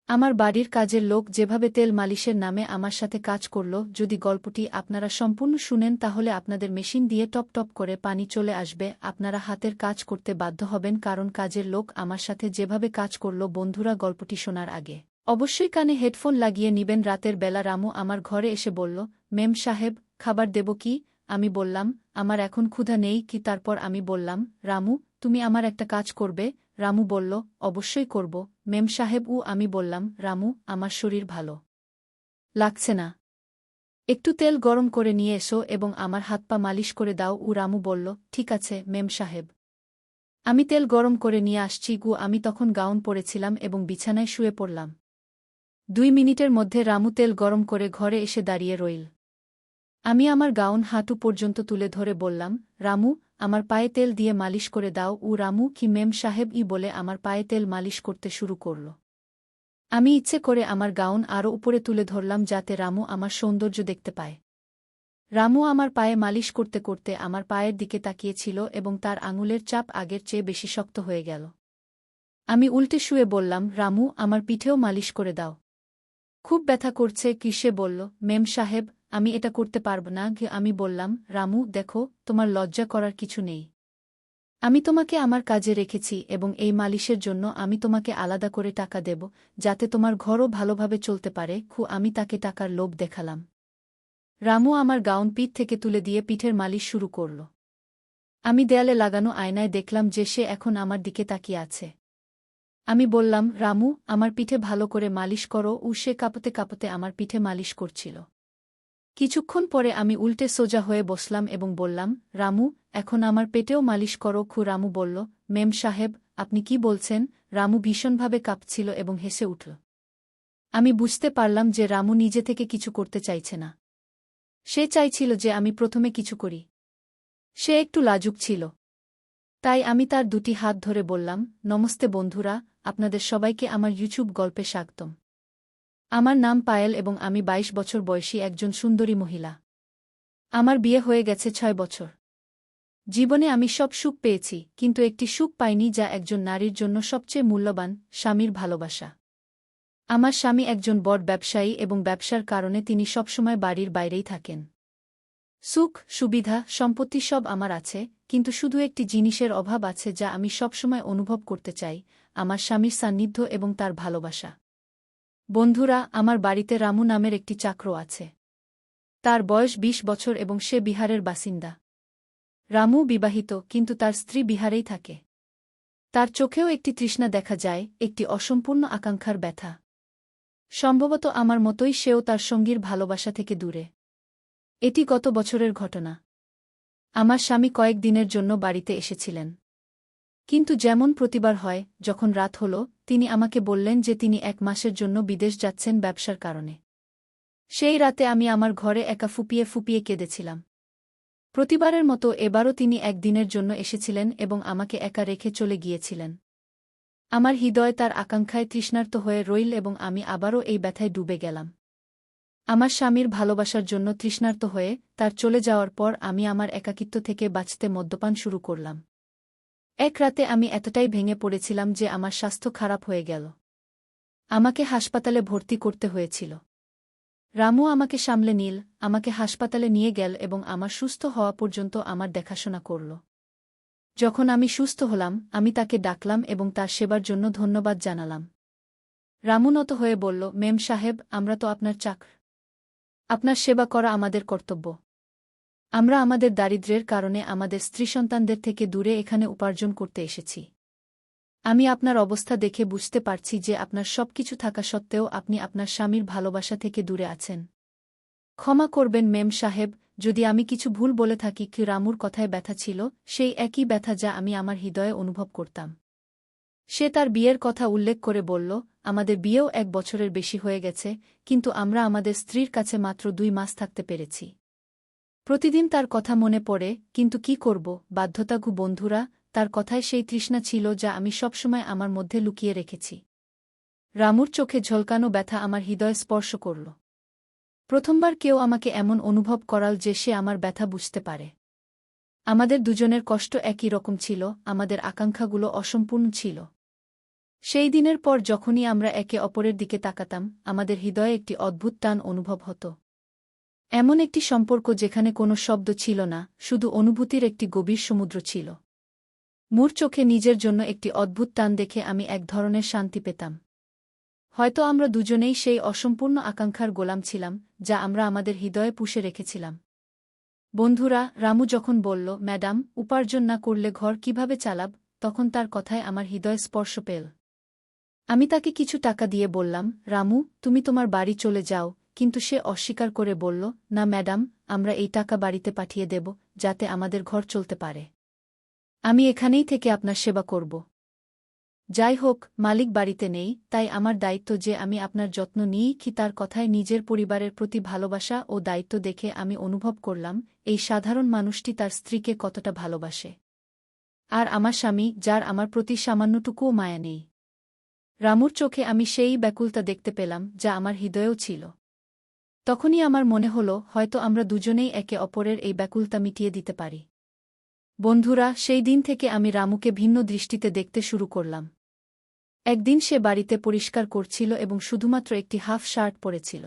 আমার বাড়ির কাজের লোক যেভাবে তেল মালিশের নামে আমার সাথে কাজ করল, যদি গল্পটি আপনারা সম্পূর্ণ শুনেন তাহলে আপনাদের মেশিন দিয়ে টপ টপ করে পানি চলে আসবে। আপনারা হাতের কাজ করতে বাধ্য হবেন, কারণ কাজের লোক আমার সাথে যেভাবে কাজ করল। বন্ধুরা, গল্পটি শোনার আগে অবশ্যই কানে হেডফোন লাগিয়ে নিবেন। রাতের বেলা রামু আমার ঘরে এসে বলল, মেম সাহেব, খাবার দেব কি? আমি বললাম, আমার এখন ক্ষুধা নেই কি। তারপর আমি বললাম, রামু, তুমি আমার একটা কাজ করবে? রামু বলল, অবশ্যই করব মেম সাহেব। আমি বললাম, রামু, আমার শরীর ভালো লাগছে না, একটু তেল গরম করে নিয়ে এসো এবং আমার হাত পা মালিশ করে দাও। রামু বলল, ঠিক আছে মেম সাহেব, আমি তেল গরম করে নিয়ে আসছি। আমি তখন গাউন পরেছিলাম এবং বিছানায় শুয়ে পড়লাম। 2 মিনিটের মধ্যে রামু তেল গরম করে ঘরে এসে দাঁড়িয়ে রইল। আমি আমার গাউন হাঁটু পর্যন্ত তুলে ধরে বললাম, রামু, আমার পায়ে তেল দিয়ে মালিশ করে দাও। রামু কি মেম সাহেব বলে আমার পায়ে তেল মালিশ করতে শুরু করল। আমি ইচ্ছে করে আমার গাউন আরও উপরে তুলে ধরলাম যাতে রামু আমার সৌন্দর্য দেখতে পায়। রামু আমার পায়ে মালিশ করতে করতে আমার পায়ের দিকে তাকিয়েছিল এবং তার আঙুলের চাপ আগের চেয়ে বেশি শক্ত হয়ে গেল। আমি উল্টে শুয়ে বললাম, রামু, আমার পিঠেও মালিশ করে দাও, খুব ব্যথা করছে কি। সে বলল, মেম সাহেব, আমি এটা করতে পারব না। আমি বললাম, রামু, দেখো, তোমার লজ্জা করার কিছু নেই। আমি তোমাকে আমার কাজে রেখেছি এবং এই মালিশের জন্য আমি তোমাকে আলাদা করে টাকা দেব, যাতে তোমার ঘরও ভালোভাবে চলতে পারে। আমি তাকে টাকার লোভ দেখালাম। রামু আমার গাউন পিঠ থেকে তুলে দিয়ে পিঠের মালিশ শুরু করল। আমি দেয়ালে লাগানো আয়নায় দেখলাম যে সে এখন আমার দিকে তাকিয়ে আছে। আমি বললাম, রামু, আমার পিঠে ভালো করে মালিশ করো। সে কাঁপতে কাঁপতে আমার পিঠে মালিশ করছিল। কিছুক্ষণ পরে আমি উল্টে সোজা হয়ে বসলাম এবং বললাম, রামু, এখন আমার পেটেও মালিশ করো। রামু বলল, মেম সাহেব, আপনি কি বলছেন? রামু ভীষণভাবে কাঁপছিল এবং হেসে উঠল। আমি বুঝতে পারলাম যে রামু নিজে থেকে কিছু করতে চাইছে না। সে চাইছিল যে আমি প্রথমে কিছু করি। সে একটু লাজুক ছিল। তাই আমি তার 2টি হাত ধরে বললাম, নমস্তে বন্ধুরা, আপনাদের সবাইকে আমার ইউটিউব গল্পে স্বাগতম। আমার নাম পায়েল এবং আমি 22 বছর বয়সী একজন সুন্দরী মহিলা। আমার বিয়ে হয়ে গেছে 6 বছর। জীবনে আমি সব সুখ পেয়েছি, কিন্তু একটি সুখ পাইনি যা একজন নারীর জন্য সবচেয়ে মূল্যবান, স্বামীর ভালোবাসা। আমার স্বামী একজন বড় ব্যবসায়ী এবং ব্যবসার কারণে তিনি সবসময় বাড়ির বাইরেই থাকেন। সুখ, সুবিধা, সম্পত্তি সব আমার আছে, কিন্তু শুধু একটি জিনিসের অভাব আছে যা আমি সবসময় অনুভব করতে চাই, আমার স্বামীর সান্নিধ্য এবং তার ভালোবাসা। বন্ধুরা, আমার বাড়িতে রামু নামের একটি চাকর আছে। তার বয়স 20 বছর এবং সে বিহারের বাসিন্দা। রামু বিবাহিত, কিন্তু তার স্ত্রী বিহারেই থাকে। তার চোখেও একটি তৃষ্ণা দেখা যায়, একটি অসম্পূর্ণ আকাঙ্ক্ষার ব্যথা। সম্ভবত আমার মতোই সেও তার সঙ্গীর ভালোবাসা থেকে দূরে। এটি গত বছরের ঘটনা। আমার স্বামী কয়েক দিনের জন্য বাড়িতে এসেছিলেন। কিন্তু যেমন প্রতিবার হয়, যখন রাত হল, তিনি আমাকে বললেন যে তিনি 1 মাসের জন্য বিদেশ যাচ্ছেন ব্যবসার কারণে। সেই রাতে আমি আমার ঘরে একা ফুপিয়ে ফুপিয়ে কেঁদেছিলাম। প্রতিবারের মতো এবারও তিনি 1 দিনের জন্য এসেছিলেন এবং আমাকে একা রেখে চলে গিয়েছিলেন। আমার হৃদয় তার আকাঙ্ক্ষায় তৃষ্ণার্ত হয়ে রইল এবং আমি আবারও এই ব্যথায় ডুবে গেলাম। আমার স্বামীর ভালোবাসার জন্য তৃষ্ণার্ত হয়ে তার চলে যাওয়ার পর আমি আমার একাকিত্ব থেকে বাঁচতে মদ্যপান শুরু করলাম। এক রাতে আমি এতটাই ভেঙে পড়েছিলাম যে আমার স্বাস্থ্য খারাপ হয়ে গেল। আমাকে হাসপাতালে ভর্তি করতে হয়েছিল। রামু আমাকে সামলে নিল, আমাকে হাসপাতালে নিয়ে গেল এবং আমার সুস্থ হওয়া পর্যন্ত আমার দেখাশোনা করল। যখন আমি সুস্থ হলাম, আমি তাকে ডাকলাম এবং তার সেবার জন্য ধন্যবাদ জানালাম। রামু নত হয়ে বলল, মেম সাহেব, আমরা তো আপনার চাকর। আপনার সেবা করা আমাদের কর্তব্য। আমরা আমাদের দারিদ্র্যের কারণে আমাদের স্ত্রী সন্তানদের থেকে দূরে এখানে উপার্জন করতে এসেছি। আমি আপনার অবস্থা দেখে বুঝতে পারছি যে আপনার সবকিছু থাকা সত্ত্বেও আপনি আপনার স্বামীর ভালোবাসা থেকে দূরে আছেন। ক্ষমা করবেন মেম সাহেব, যদি আমি কিছু ভুল বলে থাকি। রামুর কথায় ব্যথা ছিল, সেই একই ব্যথা যা আমি আমার হৃদয়ে অনুভব করতাম। সে তার বিয়ের কথা উল্লেখ করে বলল, আমাদের বিয়েও 1 বছরের বেশি হয়ে গেছে, কিন্তু আমরা আমাদের স্ত্রীর কাছে মাত্র 2 মাস থাকতে পেরেছি। প্রতিদিন তার কথা মনে পড়ে, কিন্তু কি করব, বাধ্যতা। বন্ধুরা, তার কথায় সেই তৃষ্ণা ছিল যা আমি সবসময় আমার মধ্যে লুকিয়ে রেখেছি। রামুর চোখে ঝলকানো ব্যথা আমার হৃদয় স্পর্শ করল। প্রথমবার কেউ আমাকে এমন অনুভব করাল যে সে আমার ব্যথা বুঝতে পারে। আমাদের দুজনের কষ্ট একই রকম ছিল, আমাদের আকাঙ্ক্ষাগুলো অসম্পূর্ণ ছিল। সেই দিনের পর যখনই আমরা একে অপরের দিকে তাকাতাম আমাদের হৃদয়ে একটি অদ্ভুত টান অনুভব হতো। এমন একটি সম্পর্ক যেখানে কোনো শব্দ ছিল না, শুধু অনুভূতির একটি গভীর সমুদ্র ছিল। মোর চোখে নিজের জন্য একটি অদ্ভুত টান দেখে আমি এক ধরনের শান্তি পেতাম। হয়তো আমরা দুজনেই সেই অসম্পূর্ণ আকাঙ্ক্ষার গোলাম ছিলাম যা আমরা আমাদের হৃদয়ে পুষে রেখেছিলাম। বন্ধুরা, রামু যখন বলল, ম্যাডাম, উপার্জন না করলে ঘর কিভাবে চালাব, তখন তার কথায় আমার হৃদয় স্পর্শ পেল। আমি তাকে কিছু টাকা দিয়ে বললাম, রামু, তুমি তোমার বাড়ি চলে যাও, কিন্তু সে অস্বীকার করে বলল, না ম্যাডাম, আমরা এই টাকা বাড়িতে পাঠিয়ে দেব, যাতে আমাদের ঘর চলতে পারে। আমি এখানেই থেকে আপনার সেবা করব। যাই হোক, মালিক বাড়িতে নেই, তাই আমার দায়িত্ব যে আমি আপনার যত্ন নিই কি। তার কথায় নিজের পরিবারের প্রতি ভালোবাসা ও দায়িত্ব দেখে আমি অনুভব করলাম এই সাধারণ মানুষটি তার স্ত্রীকে কতটা ভালোবাসে। আর আমার স্বামী, যার আমার প্রতি সামান্যটুকুও মায়া নেই। রামুর চোখে আমি সেই ব্যাকুলতা দেখতে পেলাম যা আমার হৃদয়েও ছিল। তখনই আমার মনে হল হয়তো আমরা দুজনেই একে অপরের এই ব্যাকুলতা মিটিয়ে দিতে পারি। বন্ধুরা, সেই দিন থেকে আমি রামুকে ভিন্ন দৃষ্টিতে দেখতে শুরু করলাম। একদিন সে বাড়িতে পরিষ্কার করছিল এবং শুধুমাত্র একটি হাফ শার্ট পরেছিল।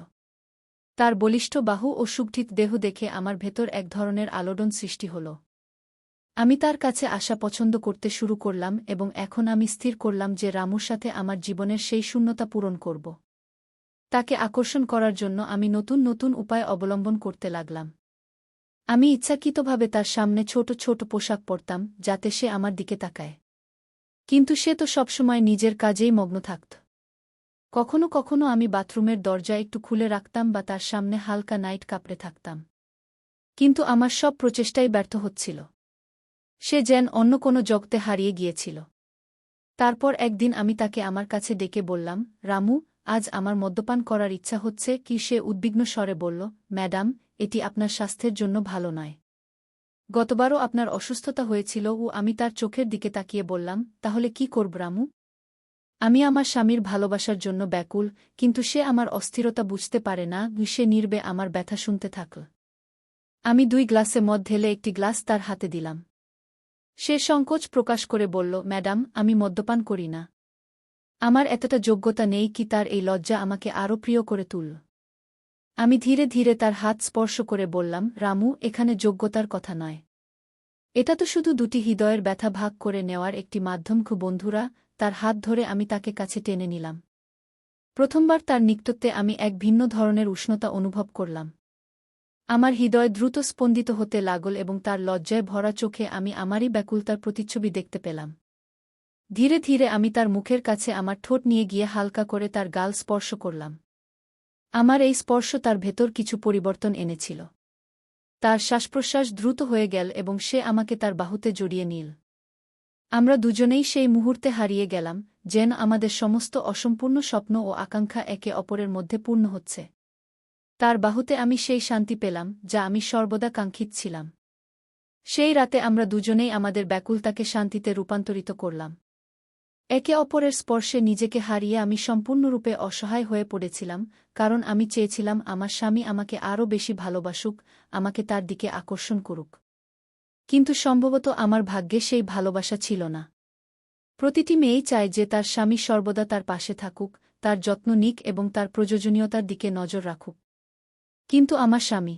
তার বলিষ্ঠ বাহু ও সুগঠিত দেহ দেখে আমার ভেতর এক ধরনের আলোড়ন সৃষ্টি হল। আমি তার কাছে আসা পছন্দ করতে শুরু করলাম এবং এখন আমি স্থির করলাম যে রামুর সাথে আমার জীবনের সেই শূন্যতা পূরণ করব। তাকে আকর্ষণ করার জন্য আমি নতুন নতুন উপায় অবলম্বন করতে লাগলাম। আমি ইচ্ছাকৃতভাবে তার সামনে ছোট ছোট পোশাক পরতাম যাতে সে আমার দিকে তাকায়। কিন্তু সে তো সবসময় নিজের কাজেই মগ্ন থাকত। কখনো কখনো আমি বাথরুমের দরজা একটু খুলে রাখতাম বা তার সামনে হালকা নাইট কাপড়ে থাকতাম। কিন্তু আমার সব প্রচেষ্টাই ব্যর্থ হচ্ছিল। সে যেন অন্য কোনো জগতে হারিয়ে গিয়েছিল। তারপর একদিন আমি তাকে আমার কাছে ডেকে বললাম, রামু, আজ আমার মদ্যপান করার ইচ্ছা হচ্ছে কি। সে উদ্বিগ্ন স্বরে বলল, ম্যাডাম, এটি আপনার স্বাস্থ্যের জন্য ভালো নয়। গতবারও আপনার অসুস্থতা হয়েছিল। ও আমি তার চোখের দিকে তাকিয়ে বললাম, তাহলে কি করব রামু? আমি আমার স্বামীর ভালোবাসার জন্য ব্যাকুল, কিন্তু সে আমার অস্থিরতা বুঝতে পারে না। সে নীরবে আমার ব্যথা শুনতে থাকল। আমি 2 গ্লাসে মদ ঢেলে একটি গ্লাস তার হাতে দিলাম। সে সংকোচ প্রকাশ করে বলল, ম্যাডাম, আমি মদ্যপান করি না। আমার এতটা যোগ্যতা নেই কি। তার এই লজ্জা আমাকে আরও প্রিয় করে তুলল। আমি ধীরে ধীরে তার হাত স্পর্শ করে বললাম, রামু, এখানে যোগ্যতার কথা নয়। এটা তো শুধু দুটি হৃদয়ের ব্যথা ভাগ করে নেওয়ার একটি মাধ্যম। বন্ধুরা, তার হাত ধরে আমি তাকে কাছে টেনে নিলাম। প্রথমবার তার নিকটত্বে আমি এক ভিন্ন ধরনের উষ্ণতা অনুভব করলাম। আমার হৃদয় দ্রুত স্পন্দিত হতে লাগল এবং তার লজ্জায় ভরা চোখে আমি আমারই ব্যাকুলতার প্রতিচ্ছবি দেখতে পেলাম। ধীরে ধীরে আমি তার মুখের কাছে আমার ঠোঁট নিয়ে গিয়ে হালকা করে তার গাল স্পর্শ করলাম। আমার এই স্পর্শ তার ভেতর কিছু পরিবর্তন এনেছিল। তার শ্বাসপ্রশ্বাস দ্রুত হয়ে গেল এবং সে আমাকে তার বাহুতে জড়িয়ে নিল। আমরা দুজনেই সেই মুহূর্তে হারিয়ে গেলাম, যেন আমাদের সমস্ত অসম্পূর্ণ স্বপ্ন ও আকাঙ্ক্ষা একে অপরের মধ্যে পূর্ণ হচ্ছে। তার বাহুতে আমি সেই শান্তি পেলাম যা আমি সর্বদা কাঙ্ক্ষিত ছিলাম। সেই রাতে আমরা দুজনেই আমাদের ব্যাকুলতাকে শান্তিতে রূপান্তরিত করলাম। একে অপরের স্পর্শে নিজেকে হারিয়ে আমি সম্পূর্ণরূপে অসহায় হয়ে পড়েছিলাম, কারণ আমি চেয়েছিলাম আমার স্বামী আমাকে আরও বেশি ভালোবাসুক, আমাকে তার দিকে আকর্ষণ করুক। কিন্তু সম্ভবত আমার ভাগ্যে সেই ভালোবাসা ছিল না। প্রতিটি মেয়েই চায় যে তার স্বামী সর্বদা তার পাশে থাকুক, তার যত্ন নিক এবং তার প্রয়োজনীয়তার দিকে নজর রাখুক। কিন্তু আমার স্বামী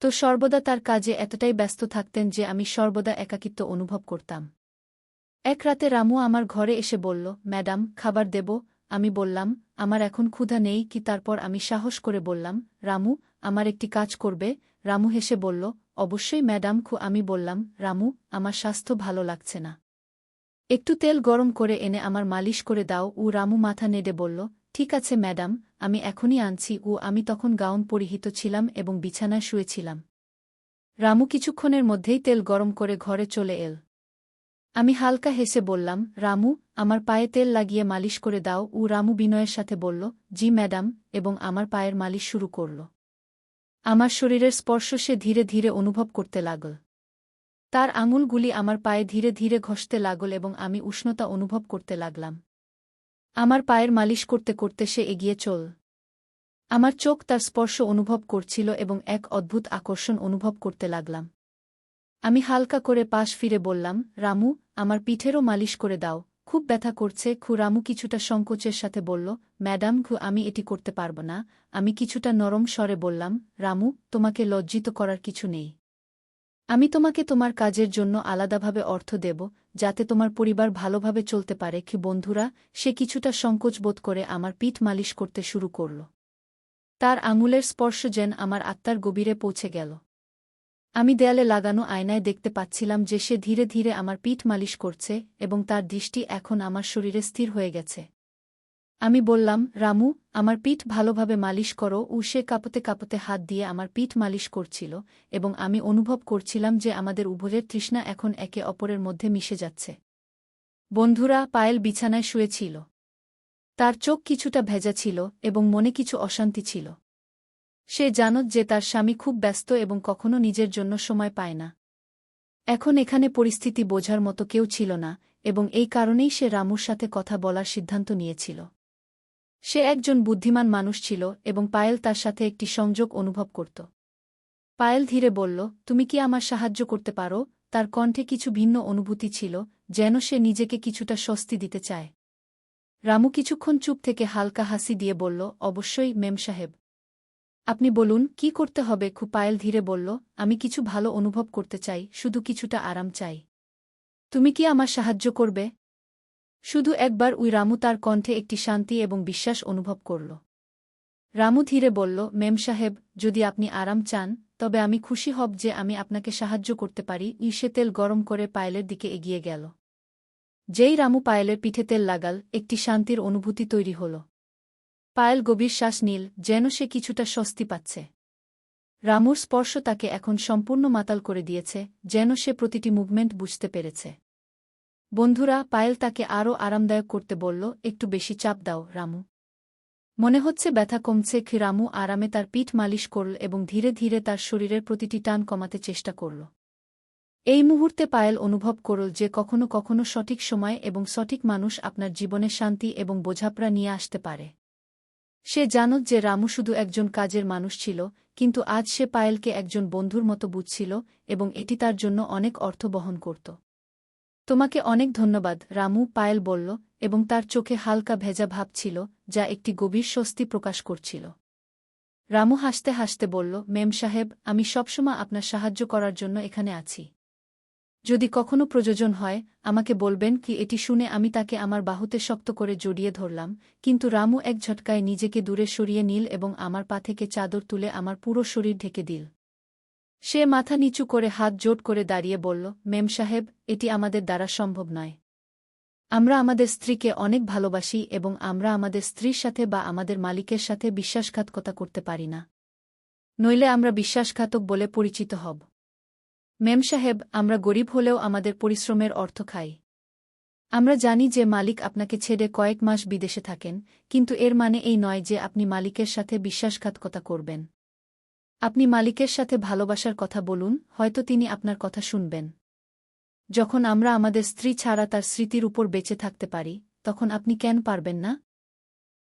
তো সর্বদা তার কাজে এতটাই ব্যস্ত থাকতেন যে আমি সর্বদা একাকিত্ব অনুভব করতাম। এক রাতে রামু আমার ঘরে এসে বলল, ম্যাডাম, খাবার দেব? আমি বললাম, আমার এখন ক্ষুধা নেই কি। তারপর আমি সাহস করে বললাম, রামু, আমার একটি কাজ করবে? রামু হেসে বলল, অবশ্যই ম্যাডাম। আমি বললাম, রামু, আমার স্বাস্থ্য ভালো লাগছে না। একটু তেল গরম করে এনে আমার মালিশ করে দাও। রামু মাথা নেড়ে বলল, ঠিক আছে ম্যাডাম, আমি এখনই আনছি। আমি তখন গাউন পরিহিত ছিলাম এবং বিছানায় শুয়েছিলাম। রামু কিছুক্ষণের মধ্যেই তেল গরম করে ঘরে চলে এল। আমি হালকা হেসে বললাম, রামু, আমার পায়ে তেল লাগিয়ে মালিশ করে দাও। রামু বিনয়ের সাথে বলল, জি ম্যাডাম, এবং আমার পায়ের মালিশ শুরু করল। আমার শরীরের স্পর্শ সে ধীরে ধীরে অনুভব করতে লাগল। তার আঙুলগুলি আমার পায়ে ধীরে ধীরে ঘষতে লাগল এবং আমি উষ্ণতা অনুভব করতে লাগলাম। আমার পায়ের মালিশ করতে করতে সে এগিয়ে চল। আমার চোখ তার স্পর্শ অনুভব করছিল এবং এক অদ্ভুত আকর্ষণ অনুভব করতে লাগলাম। আমি হালকা করে পাশ ফিরে বললাম, রামু, আমার পিঠেরও মালিশ করে দাও। খুব ব্যথা করছে। রামু কিছুটা সংকোচের সাথে বলল, ম্যাডাম আমি এটি করতে পারব না। আমি কিছুটা নরম স্বরে বললাম, রামু, তোমাকে লজ্জিত করার কিছু নেই। আমি তোমাকে তোমার কাজের জন্য আলাদাভাবে অর্থ দেব, যাতে তোমার পরিবার ভালোভাবে চলতে পারে। বন্ধুরা, সে কিছুটা সংকোচ বোধ করে আমার পিঠ মালিশ করতে শুরু করল। তার আঙুলের স্পর্শ যেন আমার আত্মার গভীরে পৌঁছে গেল। আমি দেয়ালে লাগানো আয়নায় দেখতে পাচ্ছিলাম যে সে ধীরে ধীরে আমার পিঠ মালিশ করছে এবং তার দৃষ্টি এখন আমার শরীরে স্থির হয়ে গেছে। আমি বললাম, রামু, আমার পিঠ ভালোভাবে মালিশ করো। সে কাঁপতে কাঁপতে হাত দিয়ে আমার পিঠ মালিশ করছিল এবং আমি অনুভব করছিলাম যে আমাদের উভয়ের তৃষ্ণা এখন একে অপরের মধ্যে মিশে যাচ্ছে। বন্ধুরা, পায়েল বিছানায় শুয়েছিল। তার চোখ কিছুটা ভেজা ছিল এবং মনে কিছু অশান্তি ছিল। সে জানত যে তার স্বামী খুব ব্যস্ত এবং কখনো নিজের জন্য সময় পায় না। এখন এখানে পরিস্থিতি বোঝার মতো কেউ ছিল না এবং এই কারণেই সে রামুর সাথে কথা বলার সিদ্ধান্ত নিয়েছিল। সে একজন বুদ্ধিমান মানুষ ছিল এবং পায়েল তার সাথে একটি সংযোগ অনুভব করত। পায়েল ধীরে বলল, তুমি কি আমার সাহায্য করতে পারো? তার কণ্ঠে কিছু ভিন্ন অনুভূতি ছিল, যেন সে নিজেকে কিছুটা স্বস্তি দিতে চায়। রামু কিছুক্ষণ চুপ থেকে হালকা হাসি দিয়ে বলল, অবশ্যই মেম সাহেব। আপনি বলুন, কি করতে হবে? পায়েল ধীরে বলল, আমি কিছু ভালো অনুভব করতে চাই, শুধু কিছুটা আরাম চাই। তুমি কি আমার সাহায্য করবে? শুধু একবার। রামু তার কণ্ঠে একটি শান্তি এবং বিশ্বাস অনুভব করল। রামু ধীরে বলল, মেম সাহেব, যদি আপনি আরাম চান, তবে আমি খুশি হব যে আমি আপনাকে সাহায্য করতে পারি। সে তেল গরম করে পায়েলের দিকে এগিয়ে গেল। যেই রামু পায়েলের পিঠে তেল লাগাল, একটি শান্তির অনুভূতি তৈরি হল। পায়েল গভীর শ্বাস নিল, যেন সে কিছুটা স্বস্তি পাচ্ছে। রামুর স্পর্শ তাকে এখন সম্পূর্ণ মাতাল করে দিয়েছে, যেন সে প্রতিটি মুভমেন্ট বুঝতে পেরেছে। বন্ধুরা, পায়েল তাকে আরও আরামদায়ক করতে বলল, একটু বেশি চাপ দাও, রামু। মনে হচ্ছে ব্যথা কমছে। রামু আরামে তার পিঠ মালিশ করল এবং ধীরে ধীরে তার শরীরের প্রতিটি টান কমাতে চেষ্টা করল। এই মুহূর্তে পায়েল অনুভব করল যে কখনো কখনো সঠিক সময় এবং সঠিক মানুষ আপনার জীবনে শান্তি এবং বোঝাপড়া নিয়ে আসতে পারে। সে জানত যে রামু শুধু একজন কাজের মানুষ ছিল, কিন্তু আজ সে পায়েলকে একজন বন্ধুর মতো বুঝছিল এবং এটি তার জন্য অনেক অর্থ বহন করত। তোমাকে অনেক ধন্যবাদ, রামু, পায়েল বলল এবং তার চোখে হালকা ভেজা ভাব ছিল, যা একটি গভীর স্বস্তি প্রকাশ করছিল। রামু হাসতে হাসতে বলল, মেম সাহেব, আমি সবসময় আপনার সাহায্য করার জন্য এখানে আছি। যদি কখনো প্রয়োজন হয়, আমাকে বলবেন। এটি শুনে আমি তাকে আমার বাহুতে শক্ত করে জড়িয়ে ধরলাম, কিন্তু রামু এক ঝটকায় নিজেকে দূরে সরিয়ে নিল এবং আমার পা থেকে চাদর তুলে আমার পুরো শরীর ঢেকে দিল। সে মাথা নিচু করে হাত জোট করে দাঁড়িয়ে বলল, মেম সাহেব, এটি আমাদের দ্বারা সম্ভব নয়। আমরা আমাদের স্ত্রীকে অনেক ভালোবাসি এবং আমরা আমাদের স্ত্রীর সাথে বা আমাদের মালিকের সাথে বিশ্বাসঘাতকতা করতে পারি না। নইলে আমরা বিশ্বাসঘাতক বলে পরিচিত হব। মেম সাহেব, আমরা গরিব হলেও আমাদের পরিশ্রমের অর্থ খাই। আমরা জানি যে মালিক আপনাকে ছেড়ে কয়েক মাস বিদেশে থাকেন, কিন্তু এর মানে এই নয় যে আপনি মালিকের সাথে বিশ্বাসঘাতকতা করবেন। আপনি মালিকের সাথে ভালোবাসার কথা বলুন, হয়তো তিনি আপনার কথা শুনবেন। যখন আমরা আমাদের স্ত্রী ছাড়া তার স্মৃতির উপর বেঁচে থাকতে পারি, তখন আপনি কেন পারবেন না?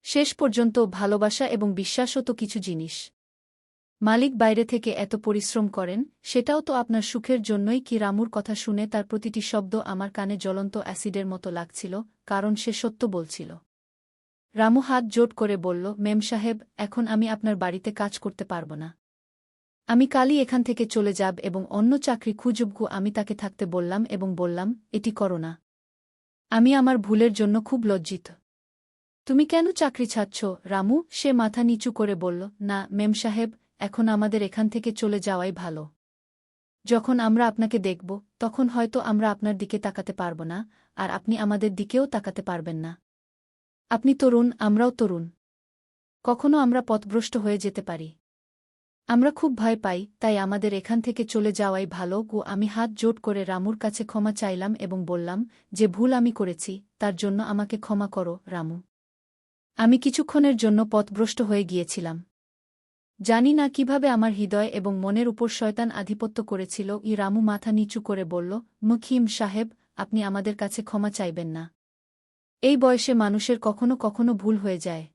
শেষ পর্যন্ত ভালোবাসা এবং বিশ্বাসও তো কিছু জিনিস। মালিক বাইরে থেকে এত পরিশ্রম করেন, সেটাও তো আপনার সুখের জন্যই। রামুর কথা শুনে তার প্রতিটি শব্দ আমার কানে জ্বলন্ত অ্যাসিডের মতো লাগছিল, কারণ সে সত্য বলছিল। রামু হাত জোট করে বলল, মেম সাহেব, এখন আমি আপনার বাড়িতে কাজ করতে পারব না। আমি কালই এখান থেকে চলে যাব এবং অন্য চাকরি খুঁজব। আমি তাকে থাকতে বললাম এবং বললাম, এটি করো না। আমি আমার ভুলের জন্য খুব লজ্জিত। তুমি কেন চাকরি ছাড়ছ, রামু? সে মাথা নিচু করে বলল, না মেম সাহেব, এখন আমাদের এখান থেকে চলে যাওয়াই ভালো। যখন আমরা আপনাকে দেখব, তখন হয়তো আমরা আপনার দিকে তাকাতে পারব না, আর আপনি আমাদের দিকেও তাকাতে পারবেন না। আপনি তরুণ, আমরাও তরুণ। কখনো আমরা পথভ্রষ্ট হয়ে যেতে পারি। আমরা খুব ভয় পাই, তাই আমাদের এখান থেকে চলে যাওয়াই ভালো। আমি হাত জোট করে রামুর কাছে ক্ষমা চাইলাম এবং বললাম, যে ভুল আমি করেছি, তার জন্য আমাকে ক্ষমা করো, রামু। আমি কিছুক্ষণের জন্য পথভ্রষ্ট হয়ে গিয়েছিলাম। জানি না কিভাবে আমার হৃদয় এবং মনের উপর শয়তান আধিপত্য করেছিল। রামু মাথা নিচু করে বলল, মুখিম সাহেব, আপনি আমাদের কাছে ক্ষমা চাইবেন না। এই বয়সে মানুষের কখনো কখনো ভুল হয়ে যায়।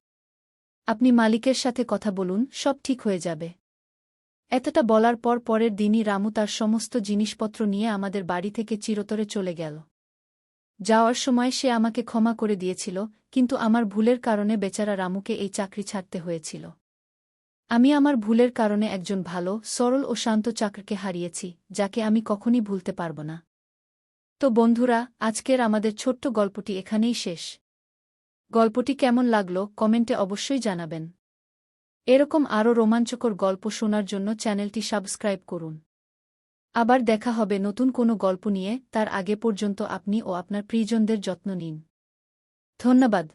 আপনি মালিকের সাথে কথা বলুন, সব ঠিক হয়ে যাবে। এতটা বলার পর পরের দিনই রামু তার সমস্ত জিনিসপত্র নিয়ে আমাদের বাড়ি থেকে চিরতরে চলে গেল। যাওয়ার সময় সে আমাকে ক্ষমা করে দিয়েছিল, কিন্তু আমার ভুলের কারণে বেচারা রামুকে এই চাকরি ছাড়তে হয়েছিল। আমি আমার ভুলের কারণে একজন ভালো, সরল ও শান্ত চাকরকে হারিয়েছি, যাকে আমি কখনই ভুলতে পারব না। তো বন্ধুরা, আজকের আমাদের ছোট্ট গল্পটি এখানেই শেষ। গল্পটি কেমন লাগলো কমেন্টে অবশ্যই জানাবেন। এরকম আরও রোমাঞ্চকর গল্প শোনার জন্য চ্যানেলটি সাবস্ক্রাইব করুন। আবার দেখা হবে নতুন কোনো গল্প নিয়ে, তার আগে পর্যন্ত আপনি ও আপনার প্রিয়জনদের যত্ন নিন। ধন্যবাদ।